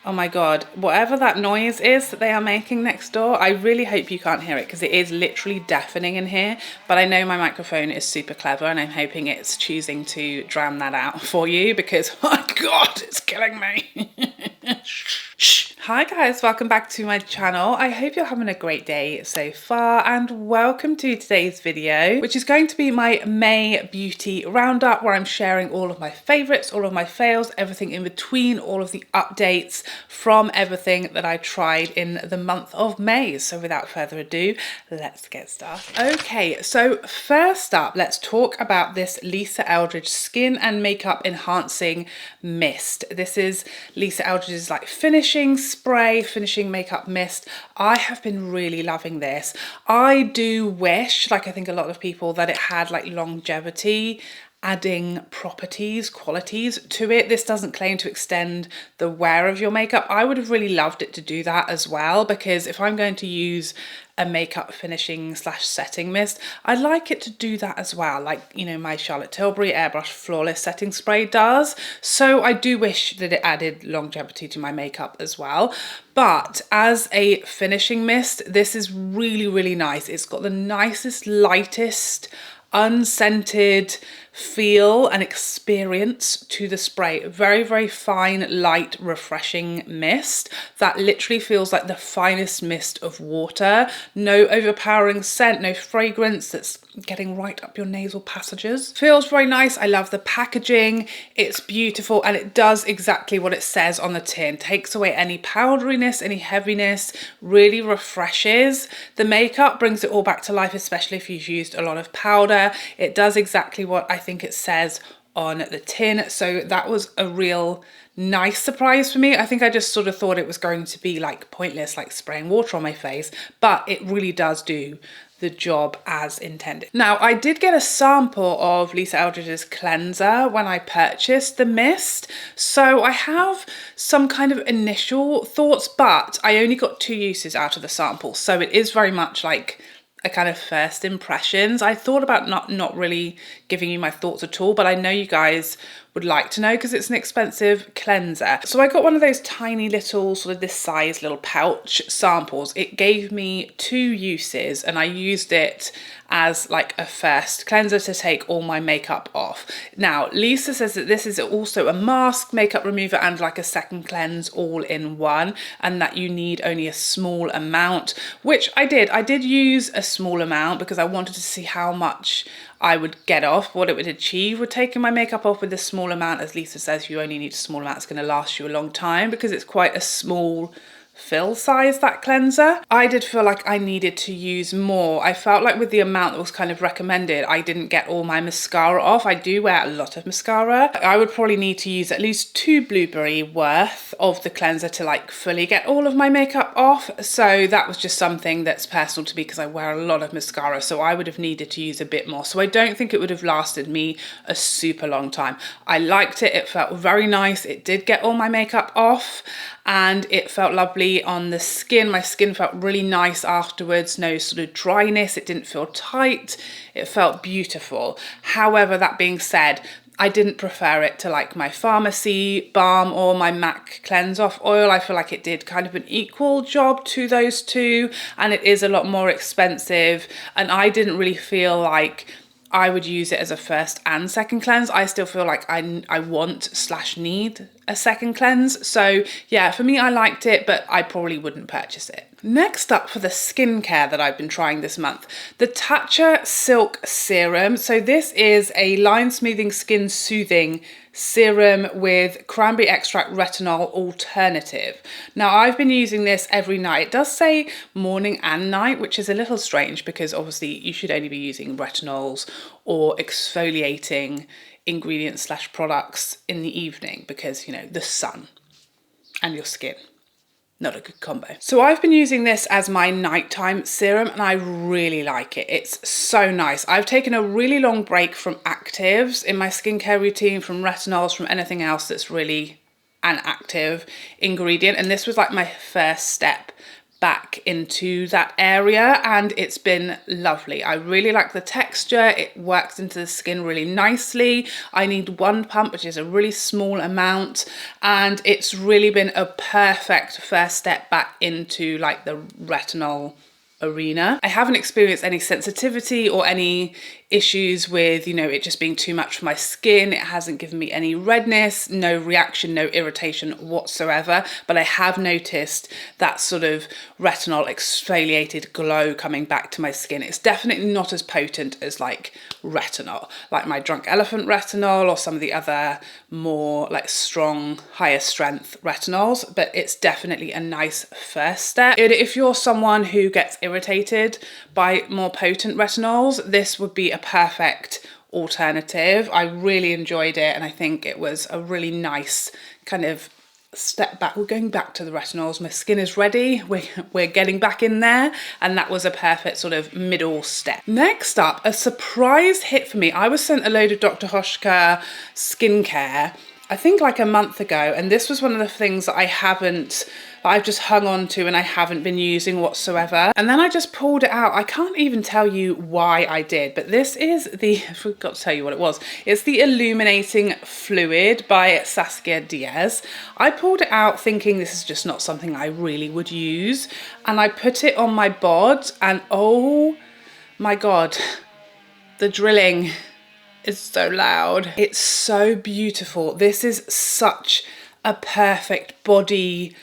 Oh my God, whatever that noise is that they are making next door, I really hope you can't hear it because it is literally deafening in here. But I know my microphone is super clever and I'm hoping it's choosing to drown that out for you because, oh my God, it's killing me. Shh. Hi guys, welcome back to my channel. I hope you're having a great day so far and welcome to today's video, which is going to be my May beauty roundup where I'm sharing all of my favorites, all of my fails, everything in between, all of the updates from everything that I tried in the month of May. So without further ado, let's get started. Okay, so first up, let's talk about this Lisa Eldridge Skin and Makeup Enhancing Mist. This is Lisa Eldridge's like finishing spray, finishing makeup mist. I have been really loving this. I do wish, like I think a lot of people, that it had like longevity adding properties, qualities to it. This doesn't claim to extend the wear of your makeup. I would have really loved it to do that as well, because if I'm going to use a makeup finishing / setting mist, I'd like it to do that as well, like, you know, my Charlotte Tilbury Airbrush Flawless Setting Spray does. So I do wish that it added longevity to my makeup as well. But as a finishing mist, this is really, really nice. It's got the nicest, lightest, unscented feel and experience to the spray. Very, very fine, light, refreshing mist that literally feels like the finest mist of water. No overpowering scent, no fragrance that's getting right up your nasal passages. Feels very nice. I love the packaging. It's beautiful and it does exactly what it says on the tin. Takes away any powderiness, any heaviness, really refreshes the makeup, brings it all back to life, especially if you've used a lot of powder. It does exactly what I think it says on the tin. So that was a real nice surprise for me. I think I just sort of thought it was going to be like pointless, like spraying water on my face, but it really does do the job as intended. Now, I did get a sample of Lisa Eldridge's cleanser when I purchased the mist, so I have some kind of initial thoughts, but I only got 2 uses out of the sample, so it is very much like a kind of first impressions. I thought about not really giving you my thoughts at all, but I know you guys would like to know because it's an expensive cleanser. So I got one of those tiny little, sort of this size little pouch samples. It gave me 2 uses and I used it as like a first cleanser to take all my makeup off. Now, Lisa says that this is also a mask, makeup remover, and like a second cleanse all in one, and that you need only a small amount, which I did. I did use a small amount because I wanted to see how much I would get off, what it would achieve with taking my makeup off with a small amount. As Lisa says, you only need a small amount. It's going to last you a long time because it's quite a small fill size, that cleanser. I did feel like I needed to use more. I felt like with the amount that was kind of recommended, I didn't get all my mascara off. I do wear a lot of mascara. I would probably need to use at least 2 blueberry worth of the cleanser to like fully get all of my makeup off. So that was just something that's personal to me because I wear a lot of mascara. So I would have needed to use a bit more. So I don't think it would have lasted me a super long time. I liked it. It felt very nice. It did get all my makeup off and it felt lovely on the skin. My skin felt really nice afterwards, no sort of dryness. It didn't feel tight. It felt beautiful. However, that being said, I didn't prefer it to like my Pharmacy balm or my MAC Cleanse Off oil. I feel like it did kind of an equal job to those two, and it is a lot more expensive. And I didn't really feel like I would use it as a first and second cleanse. I still feel like I want / need a second cleanse. So yeah, for me, I liked it, but I probably wouldn't purchase it. Next up for the skincare that I've been trying this month, the Tatcha Silk Serum. So this is a line smoothing, skin soothing serum with cranberry extract retinol alternative. Now I've been using this every night. It does say morning and night, which is a little strange because obviously you should only be using retinols or exfoliating ingredients / products in the evening because, you know, the sun and your skin. Not a good combo. So I've been using this as my nighttime serum and I really like it. It's so nice. I've taken a really long break from actives in my skincare routine, from retinols, from anything else that's really an active ingredient. And this was like my first step back into that area, and it's been lovely. I really like the texture. It works into the skin really nicely. I need one pump, which is a really small amount, and it's really been a perfect first step back into like the retinol arena. I haven't experienced any sensitivity or any issues with, you know, it just being too much for my skin. It hasn't given me any redness, no reaction, no irritation whatsoever, but I have noticed that sort of retinol exfoliated glow coming back to my skin. It's definitely not as potent as like retinol, like my Drunk Elephant retinol or some of the other more like strong, higher strength retinols, but it's definitely a nice first step. If you're someone who gets irritated by more potent retinols, this would be a perfect alternative. I really enjoyed it, and I think it was a really nice kind of step back. We're going back to the retinols. My skin is ready. We're getting back in there, and that was a perfect sort of middle step. Next up, a surprise hit for me. I was sent a load of Dr. Hauschka skincare, I think like a month ago, and this was one of the things that I've just hung on to and I haven't been using whatsoever. And then I just pulled it out. I can't even tell you why I did, but this is I forgot to tell you what it was. It's the Illuminating Fluid by Saskia Diaz. I pulled it out thinking this is just not something I really would use. And I put it on my bod, and oh my God, the drilling is so loud. It's so beautiful. This is such a perfect body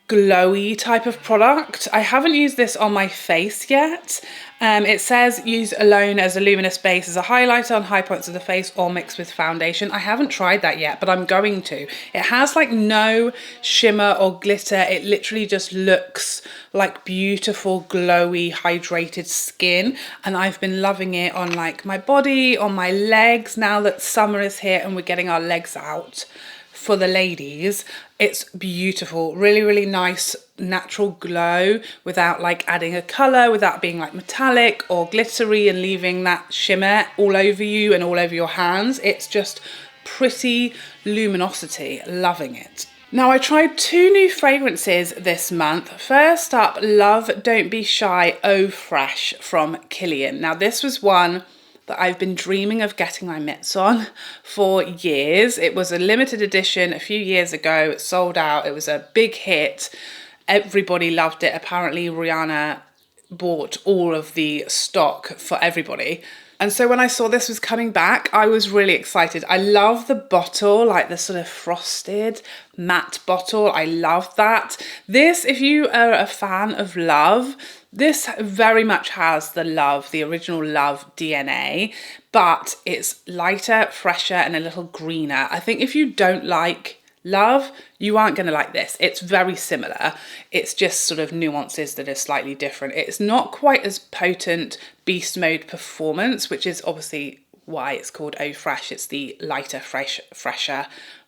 glowy type of product. I haven't used this on my face yet. It says use alone as a luminous base as a highlighter on high points of the face or mix with foundation. I haven't tried that yet, but I'm going to. It has like no shimmer or glitter. It literally just looks like beautiful, glowy, hydrated skin. And I've been loving it on like my body, on my legs, now that summer is here and we're getting our legs out for the ladies. It's beautiful, really, really nice natural glow without like adding a colour, without being like metallic or glittery and leaving that shimmer all over you and all over your hands. It's just pretty luminosity, loving it. Now I tried 2 new fragrances this month. First up, Love Don't Be Shy Eau Fraiche from Kilian. Now this was one that I've been dreaming of getting my mitts on for years. It was a limited edition a few years ago. It sold out. It was a big hit. Everybody loved it. Apparently Rihanna bought all of the stock for everybody. And so when I saw this was coming back, I was really excited. I love the bottle, like the sort of frosted matte bottle. I love that. This, if you are a fan of Love, this very much has the original Love DNA, but it's lighter, fresher, and a little greener. I think if you don't like Love, you aren't going to like this. It's very similar. It's just sort of nuances that are slightly different. It's not quite as potent beast mode performance, which is obviously why it's called Eau Fraiche. It's the lighter, fresher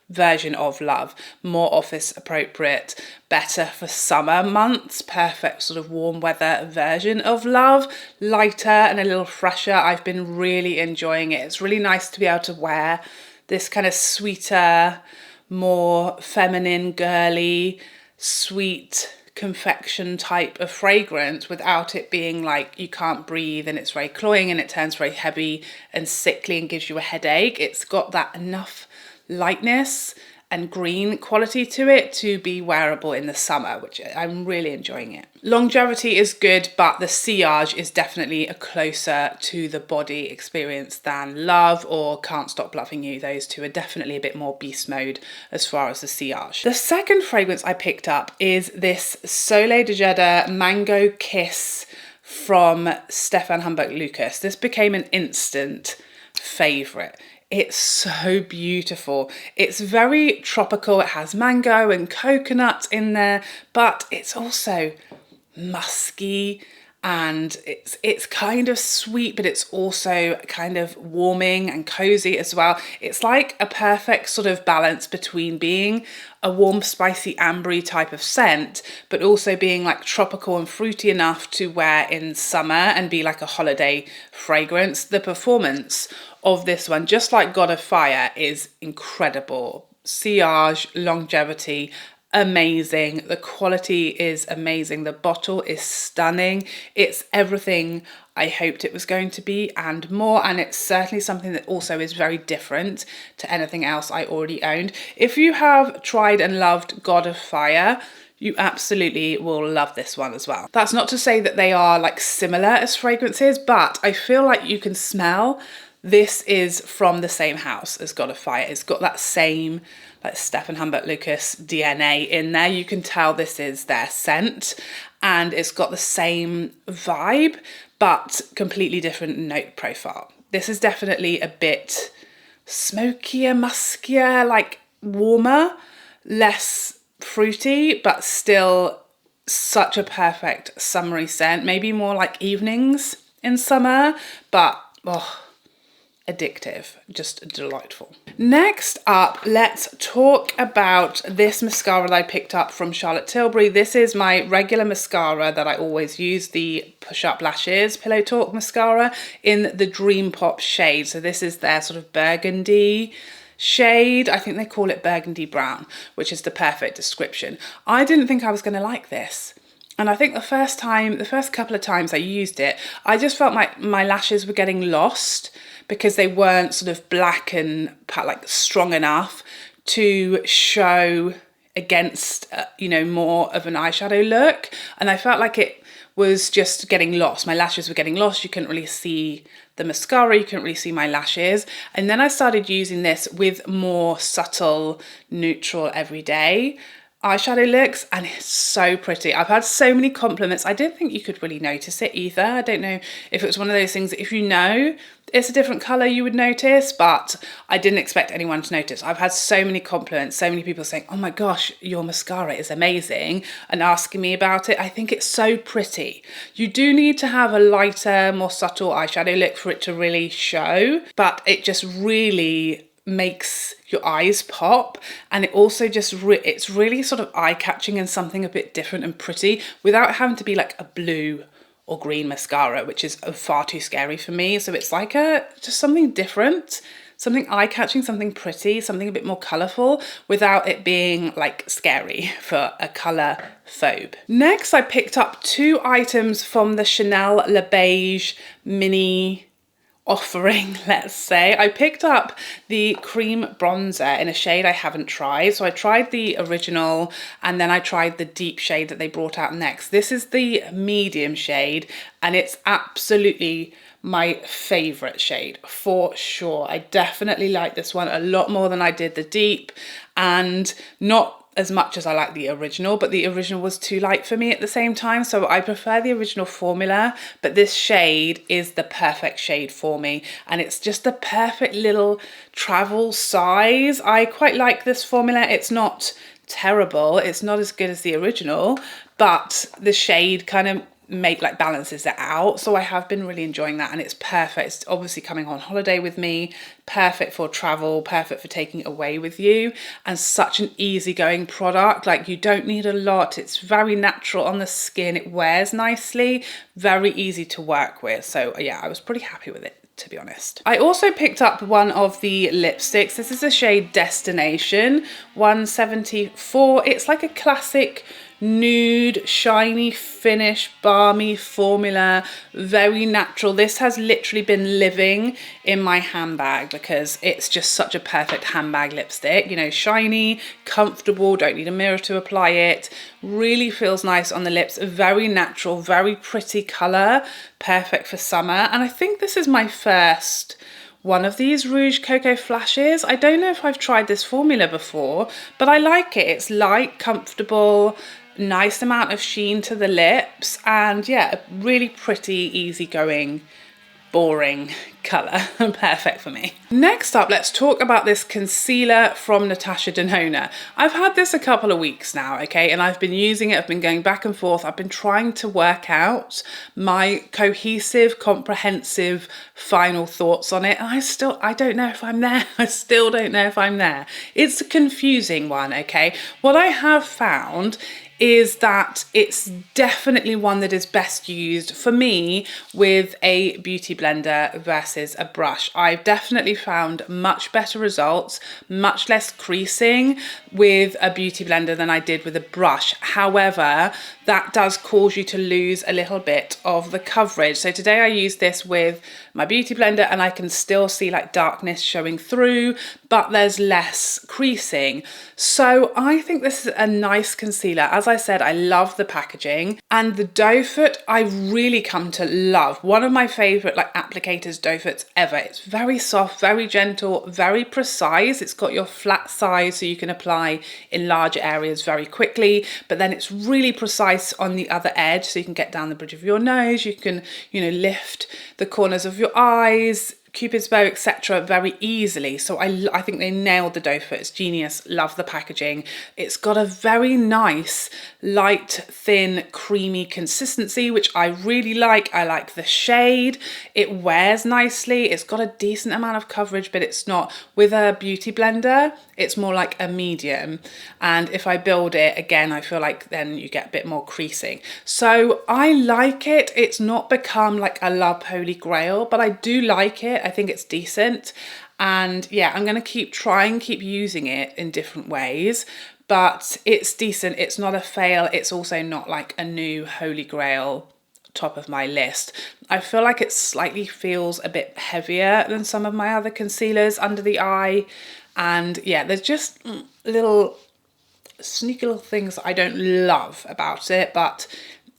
version of Love, more office appropriate, better for summer months, perfect sort of warm weather version of Love, lighter and a little fresher. I've been really enjoying it. It's really nice to be able to wear this kind of sweeter, more feminine, girly, sweet confection type of fragrance without it being like you can't breathe and it's very cloying and it turns very heavy and sickly and gives you a headache. It's got that enough lightness and green quality to it to be wearable in the summer, which I'm really enjoying it. Longevity is good, but the sillage is definitely a closer to the body experience than Love or Can't Stop Loving You. Those two are definitely a bit more beast mode as far as the sillage. The second fragrance I picked up is this Soleil de Jeddah Mango Kiss from Stephane Humbert Lucas. This became an instant favourite. It's so beautiful. It's very tropical. It has mango and coconut in there, but it's also musky and it's kind of sweet, but it's also kind of warming and cozy as well. It's like a perfect sort of balance between being a warm, spicy, ambery type of scent, but also being like tropical and fruity enough to wear in summer and be like a holiday fragrance. The performance of this one, just like God of Fire, is incredible. Sillage, longevity, amazing. The quality is amazing. The bottle is stunning. It's everything I hoped it was going to be and more, and it's certainly something that also is very different to anything else I already owned. If you have tried and loved God of Fire, you absolutely will love this one as well. That's not to say that they are like similar as fragrances, but I feel like you can smell this is from the same house as God of Fire. It's got that same like Stephane Humbert Lucas DNA in there. You can tell this is their scent, and it's got the same vibe, but completely different note profile. This is definitely a bit smokier, muskier, like warmer, less fruity, but still such a perfect summery scent. Maybe more like evenings in summer, but oh, addictive, just delightful. Next up, let's talk about this mascara that I picked up from Charlotte Tilbury. This is my regular mascara that I always use, the Push Up Lashes Pillow Talk mascara in the Dream Pop shade. So this is their sort of burgundy shade. I think they call it burgundy brown, which is the perfect description. I didn't think I was going to like this. And I think the first couple of times I used it, I just felt my lashes were getting lost because they weren't sort of black and like strong enough to show against, you know, more of an eyeshadow look. And I felt like it was just getting lost. My lashes were getting lost. You couldn't really see the mascara. You couldn't really see my lashes. And then I started using this with more subtle, neutral, everyday eyeshadow looks, and it's so pretty. I've had so many compliments. I didn't think you could really notice it either. I don't know if it was one of those things that if you know it's a different colour you would notice, but I didn't expect anyone to notice. I've had so many compliments, so many people saying, oh my gosh, your mascara is amazing, and asking me about it. I think it's so pretty. You do need to have a lighter, more subtle eyeshadow look for it to really show, but it just really makes your eyes pop, and it also just it's really sort of eye-catching and something a bit different and pretty without having to be like a blue or green mascara, which is far too scary for me. So it's like just something different, something eye-catching, something pretty, something a bit more colourful without it being like scary for a colour phobe. Next, I picked up 2 items from the Chanel Les Beiges mini offering, let's say. I picked up the cream bronzer in a shade I haven't tried. So I tried the original and then I tried the deep shade that they brought out next. This is the medium shade and it's absolutely my favorite shade for sure. I definitely like this one a lot more than I did the deep, and not as much as I like the original, but the original was too light for me at the same time. So I prefer the original formula, but this shade is the perfect shade for me. And it's just the perfect little travel size. I quite like this formula. It's not terrible. It's not as good as the original, but the shade kind of balances it out. So I have been really enjoying that, and it's perfect. It's obviously coming on holiday with me, perfect for travel, perfect for taking it away with you, and such an easygoing product. Like, you don't need a lot. It's very natural on the skin. It wears nicely, very easy to work with. So yeah, I was pretty happy with it, to be honest. I also picked up one of the lipsticks. This is the shade Destination 174. It's like a classic nude, shiny finish, balmy formula, very natural. This has literally been living in my handbag because it's just such a perfect handbag lipstick. You know, shiny, comfortable, don't need a mirror to apply it, really feels nice on the lips, very natural, very pretty colour, perfect for summer. And I think this is my first one of these Rouge Coco Flashes. I don't know if I've tried this formula before, but I like it. It's light, comfortable, nice amount of sheen to the lips, and yeah, a really pretty, easygoing, boring colour. Perfect for me. Next up, let's talk about this concealer from Natasha Denona. I've had this a couple of weeks now, okay, and I've been using it. I've been going back and forth. I've been trying to work out my cohesive, comprehensive final thoughts on it, and I don't know if I'm there. I still don't know if I'm there. It's a confusing one, okay. What I have found is that it's definitely one that is best used for me with a beauty blender versus versus a brush. I've definitely found much better results, much less creasing with a beauty blender than I did with a brush. However, that does cause you to lose a little bit of the coverage. So today I used this with my beauty blender and I can still see like darkness showing through, but there's less creasing. So I think this is a nice concealer. As I said, I love the packaging, and the doe foot I really come to love. One of my favorite like applicators doe foots ever. It's very soft, very gentle, very precise. It's got your flat side so you can apply in larger areas very quickly, but then it's really precise on the other edge so you can get down the bridge of your nose. You can, you know, lift the corners of your eyes, Cupid's bow, etc. very easily. So I think they nailed the doe foot. It's genius. Love the packaging. It's got a very nice, light, thin, creamy consistency, which I really like. I like the shade. It wears nicely. It's got a decent amount of coverage, but it's not. With a beauty blender, it's more like a medium. And if I build it again, I feel like then you get a bit more creasing. So I like it. It's not become like a love holy grail, but I do like it. I think it's decent, and yeah, I'm going to keep using it in different ways, but it's decent. It's not a fail. It's also not like a new holy grail top of my list. I feel like it slightly feels a bit heavier than some of my other concealers under the eye, and yeah, there's just little sneaky little things I don't love about it, but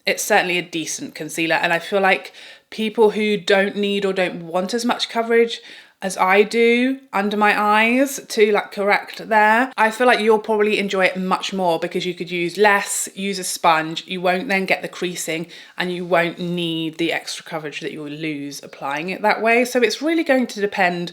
it's certainly a decent concealer. And I feel like people who don't need or don't want as much coverage as I do under my eyes to like correct there, I feel like you'll probably enjoy it much more because you could use less, use a sponge, you won't then get the creasing and you won't need the extra coverage that you'll lose applying it that way. So it's really going to depend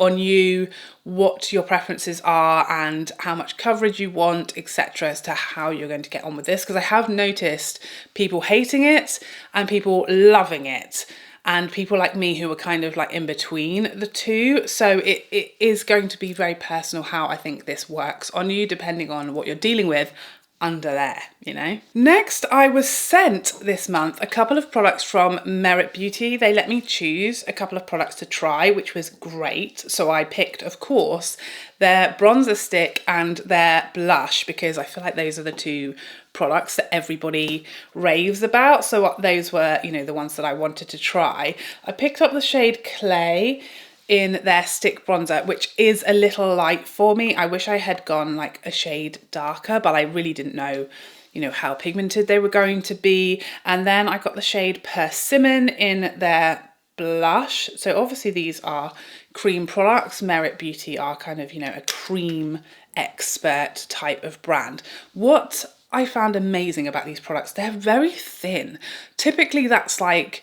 on you, what your preferences are and how much coverage you want, etc., as to how you're going to get on with this, because I have noticed people hating it and people loving it, and people like me who are kind of like in between the two. So it is going to be very personal how I think this works on you, depending on what you're dealing with under there, you know. Next, I was sent this month a couple of products from Merit Beauty. They let me choose a couple of products to try, which was great. So I picked, of course, their bronzer stick and their blush, because I feel like those are the two products that everybody raves about. So those were, you know, the ones that I wanted to try. I picked up the shade Clay in their stick bronzer, which is a little light for me. I wish I had gone like a shade darker, but I really didn't know, you know, how pigmented they were going to be. And then I got the shade Persimmon in their blush. So obviously these are cream products. Merit Beauty are kind of, you know, a cream expert type of brand. What I found amazing about these products, they're very thin. Typically that's like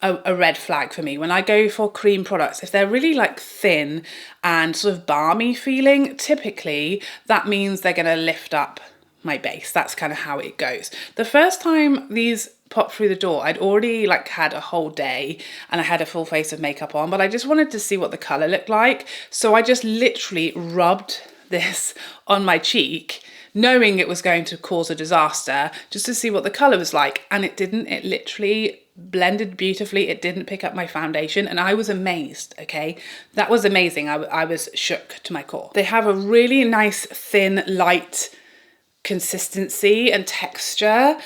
a red flag for me when I go for cream products. If they're really like thin and sort of balmy feeling, typically that means they're going to lift up my base. That's kind of how it goes. The first time these popped through the door, I'd already like had a whole day and I had a full face of makeup on, but I just wanted to see what the color looked like. So I just literally rubbed this on my cheek, knowing it was going to cause a disaster, just to see what the color was like. And it didn't. It literally blended beautifully. It didn't pick up my foundation, and I was amazed. Okay, that was amazing. I was shook to my core. They have a really nice thin light consistency and texture,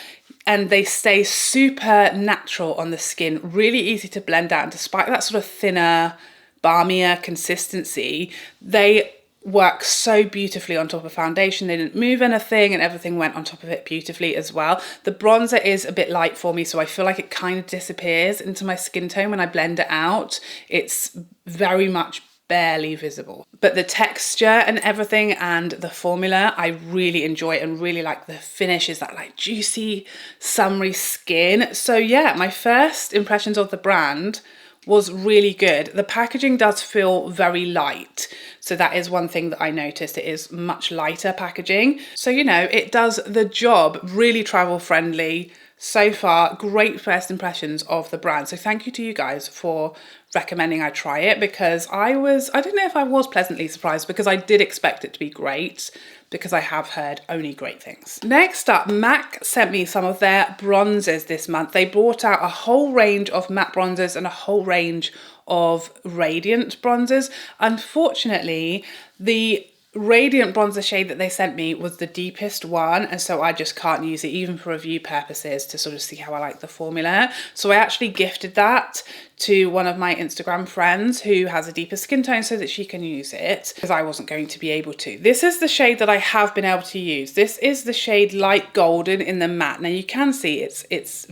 and they stay super natural on the skin, really easy to blend out. And despite that sort of thinner, balmier consistency, they work so beautifully on top of foundation. They didn't move anything and everything went on top of it beautifully as well. The bronzer is a bit light for me, so I feel like it kind of disappears into my skin tone when I blend it out. It's very much barely visible, but the texture and everything and the formula I really enjoy and really like. The finish is that like juicy summery skin. So yeah, my first impressions of the brand was really good. The packaging does feel very light, so that is one thing that I noticed. It is much lighter packaging, so you know, it does the job. Really travel friendly so far. Great first impressions of the brand, so thank you to you guys for recommending I try it, because I don't know if I was pleasantly surprised, because I did expect it to be great, because I have heard only great things. Next up, MAC sent me some of their bronzers this month. They brought out a whole range of matte bronzers and a whole range of radiant bronzers. Unfortunately, the radiant bronzer shade that they sent me was the deepest one, and so I just can't use it even for review purposes to sort of see how I like the formula. So I actually gifted that to one of my Instagram friends who has a deeper skin tone so that she can use it, because I wasn't going to be able to. This is the shade that I have been able to use. This is the shade Light Golden in the matte. Now you can see it's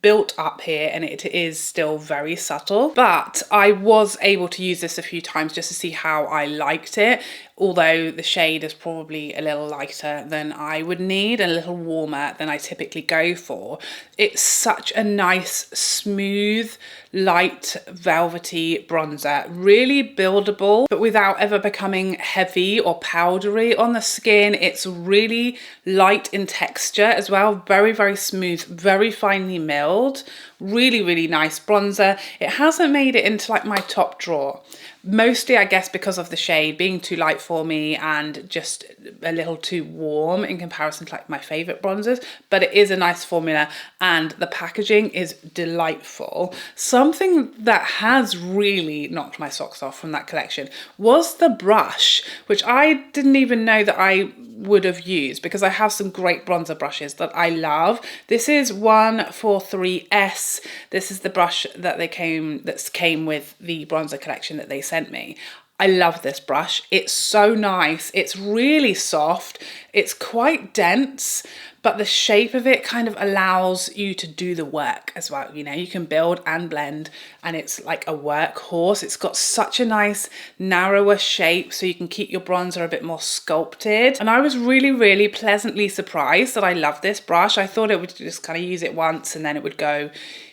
built up here and it is still very subtle, but I was able to use this a few times just to see how I liked it, although the shade is probably a little lighter than I would need, a little warmer than I typically go for. It's such a nice, smooth, light, velvety bronzer, really buildable, but without ever becoming heavy or powdery on the skin. It's really light in texture as well, very, very smooth, very finely milled, really, really nice bronzer. It hasn't made it into like my top drawer. Mostly, I guess, because of the shade being too light for me and just a little too warm in comparison to like my favourite bronzers. But it is a nice formula and the packaging is delightful. Something that has really knocked my socks off from that collection was the brush, which I didn't even know that I would have used, because I have some great bronzer brushes that I love. This is 143S. This is the brush that came with the bronzer collection that they sent me. I love this brush. It's so nice. It's really soft. It's quite dense, but the shape of it kind of allows you to do the work as well. You know, you can build and blend, and it's like a workhorse. It's got such a nice narrower shape, so you can keep your bronzer a bit more sculpted. And I was really, really pleasantly surprised that I love this brush. I thought it would just kind of use it once and then it would go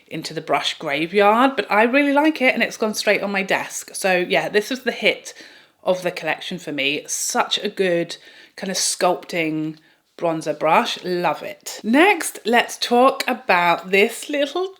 into the brush graveyard, but I really like it and it's gone straight on my desk. So yeah, this was the hit of the collection for me. Such a good kind of sculpting bronzer brush. Love it. Next, let's talk about this little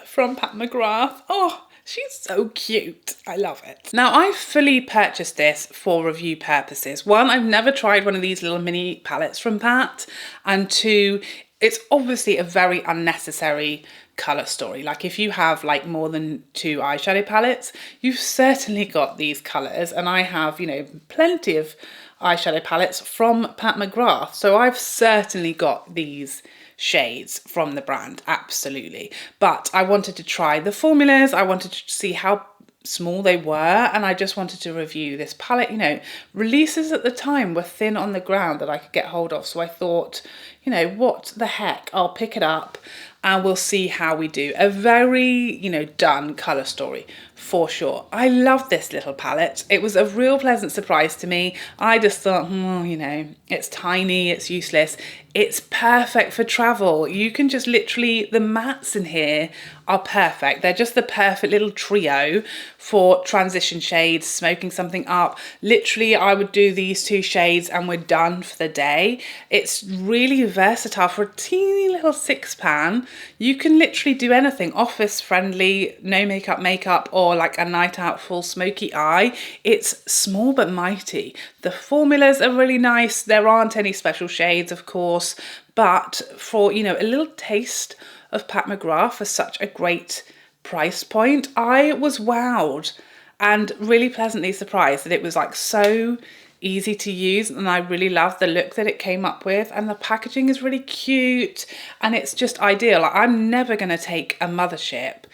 from Pat McGrath. Oh, she's so cute. I love it. Now, I fully purchased this for review purposes. One, I've never tried one of these little mini palettes from Pat, and two, it's obviously a very unnecessary colour story. Like if you have like more than 2 eyeshadow palettes, you've certainly got these colours, and I have, you know, plenty of eyeshadow palettes from Pat McGrath, so I've certainly got these shades from the brand, absolutely. But I wanted to try the formulas, I wanted to see how small they were, and I just wanted to review this palette. You know, releases at the time were thin on the ground that I could get hold of, so I thought, you know, what the heck, I'll pick it up and we'll see how we do. A very, you know, done colour story for sure. I love this little palette. It was a real pleasant surprise to me. I just thought, you know, it's tiny, it's useless. It's perfect for travel. You can just literally, the mattes in here are perfect. They're just the perfect little trio for transition shades, smoking something up. Literally, I would do these 2 shades and we're done for the day. It's really versatile for a teeny little 6-pan. You can literally do anything, office friendly, no makeup, or like a night out full smoky eye. It's small but mighty. The formulas are really nice. There aren't any special shades, of course, but for, you know, a little taste of Pat McGrath for such a great price point, I was wowed and really pleasantly surprised that it was like so easy to use, and I really love the look that it came up with, and the packaging is really cute and it's just ideal. Like, I'm never going to take a mothership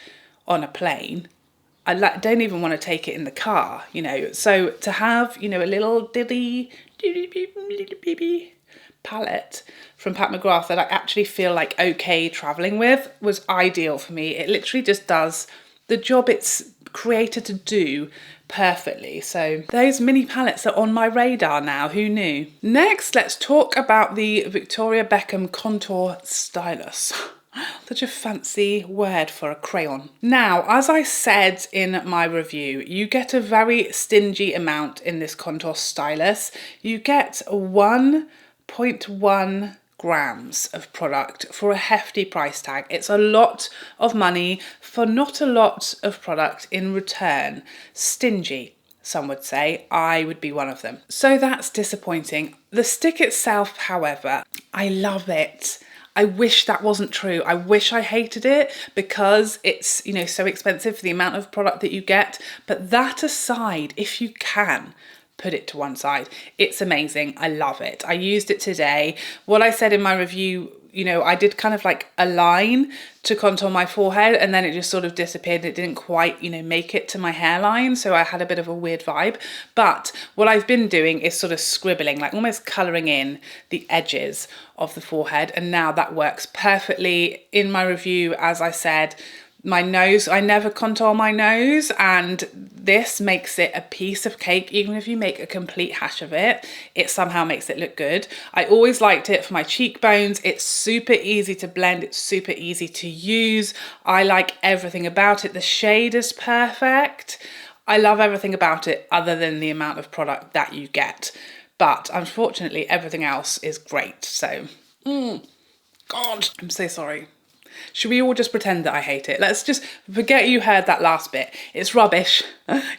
on a plane. I don't even want to take it in the car, you know. So to have, you know, a little diddy palette from Pat McGrath that I actually feel like okay traveling with was ideal for me. It literally just does the job it's created to do perfectly. So those mini palettes are on my radar now. Who knew? Next, let's talk about the Victoria Beckham Contour Stylus. Such a fancy word for a crayon. Now, as I said in my review, you get a very stingy amount in this contour stylus. You get 1.1 grams of product for a hefty price tag. It's a lot of money for not a lot of product in return. Stingy, some would say. I would be one of them. So that's disappointing. The stick itself, however, I love it. I wish that wasn't true. I wish I hated it because it's, you know, so expensive for the amount of product that you get. But that aside, if you can, put it to one side. It's amazing. I love it. I used it today. What I said in my review, you know, I did kind of like a line to contour my forehead and then it just sort of disappeared. It didn't quite, you know, make it to my hairline. So I had a bit of a weird vibe. But what I've been doing is sort of scribbling, like almost colouring in the edges of the forehead. And now that works perfectly. In my review, as I said, my nose, I never contour my nose, and this makes it a piece of cake. Even if you make a complete hash of it, it somehow makes it look good. I always liked it for my cheekbones. It's super easy to blend. It's super easy to use. I like everything about it. The shade is perfect. I love everything about it other than the amount of product that you get. But unfortunately, everything else is great. So, God, I'm so sorry. Should we all just pretend that I hate it? Let's just forget you heard that last bit. It's rubbish.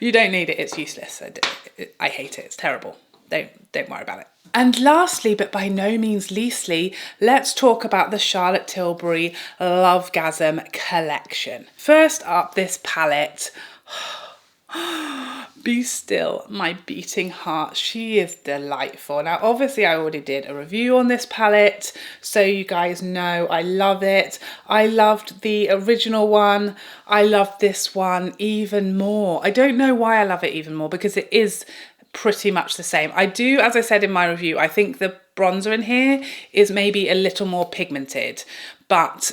You don't need it. It's useless. I hate it. It's terrible. Don't worry about it. And lastly, but by no means leastly, let's talk about the Charlotte Tilbury Lovegasm collection. First up, this palette. Be still, my beating heart. She is delightful. Now, obviously, I already did a review on this palette, so you guys know I love it. I loved the original one. I love this one even more. I don't know why I love it even more, because it is pretty much the same. I do, as I said in my review, I think the bronzer in here is maybe a little more pigmented, but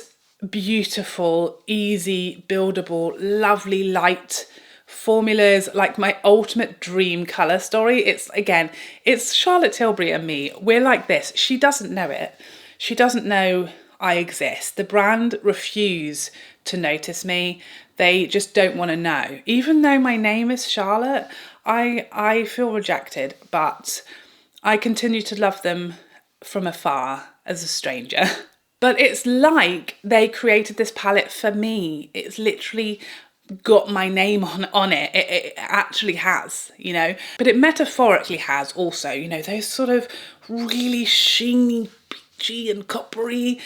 beautiful, easy, buildable, lovely, light formulas, like my ultimate dream color story. It's, again, it's Charlotte Tilbury and me. We're like this. She doesn't know it. She doesn't know I exist. The brand refuse to notice me. They just don't want to know. Even though my name is Charlotte, I feel rejected, but I continue to love them from afar as a stranger. But it's like they created this palette for me. It's literally got my name on it. It actually has, you know, but it metaphorically has also, you know, those sort of really sheeny, peachy and coppery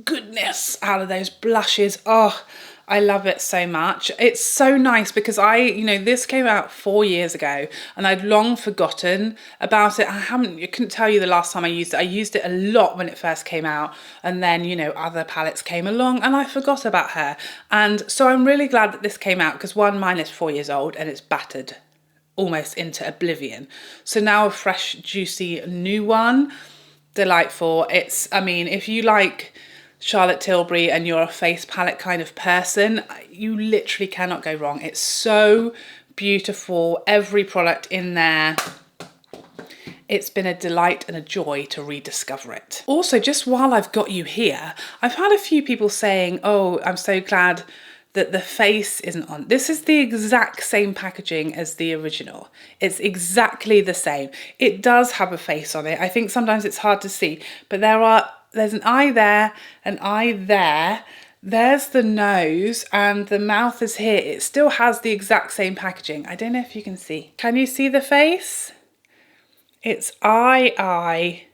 goodness out of those blushes. Oh, I love it so much. It's so nice because you know, this came out 4 years ago and I'd long forgotten about it. I couldn't tell you the last time I used it. I used it a lot when it first came out, and then, you know, other palettes came along and I forgot about her. And so I'm really glad that this came out, because one, mine is 4 years old and it's battered almost into oblivion. So now a fresh, juicy new one, delightful. It's, I mean, if you like Charlotte Tilbury and you're a face palette kind of person, you literally cannot go wrong. It's so beautiful. Every product in there. It's been a delight and a joy to rediscover it. Also, just while I've got you here, I've had a few people saying, oh, I'm so glad that the face isn't on. This is the exact same packaging as the original. It's exactly the same. It does have a face on it. I think sometimes it's hard to see, but there's an eye there, an eye there. There's the nose and the mouth is here. It still has the exact same packaging. I don't know if you can see. Can you see the face? It's eye,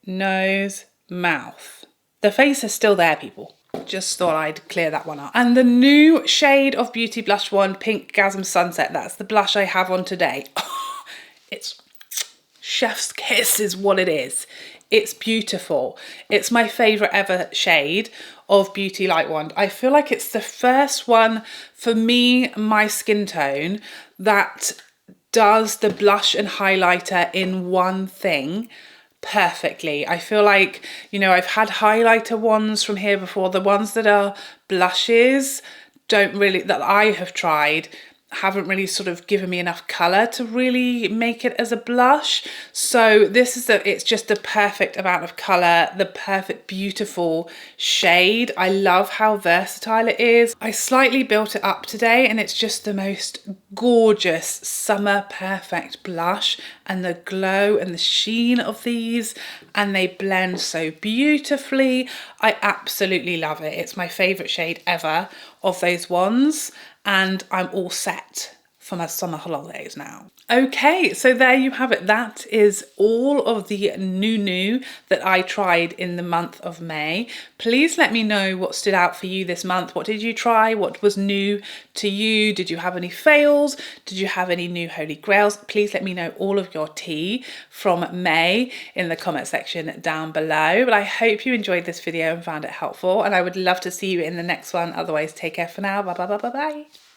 nose, mouth. The face is still there, people. Just thought I'd clear that one up. And the new shade of Beauty Blush One, Pink Gasm Sunset. That's the blush I have on today. It's chef's kiss is what it is. It's beautiful. It's my favourite ever shade of Beauty Light Wand. I feel like it's the first one for me, my skin tone, that does the blush and highlighter in one thing perfectly. I feel like, you know, I've had highlighter ones from here before. The ones that are blushes that I have tried haven't really sort of given me enough colour to really make it as a blush. So this is it's just the perfect amount of colour, the perfect beautiful shade. I love how versatile it is. I slightly built it up today and it's just the most gorgeous summer perfect blush, and the glow and the sheen of these, and they blend so beautifully. I absolutely love it. It's my favourite shade ever of those ones. And I'm all set for my summer holidays now. Okay, so there you have it. That is all of the new that I tried in the month of May. Please let me know what stood out for you this month. What did you try? What was new to you? Did you have any fails? Did you have any new holy grails? Please let me know all of your tea from May in the comment section down below. But I hope you enjoyed this video and found it helpful, and I would love to see you in the next one. Otherwise, take care for now. Bye bye bye bye bye.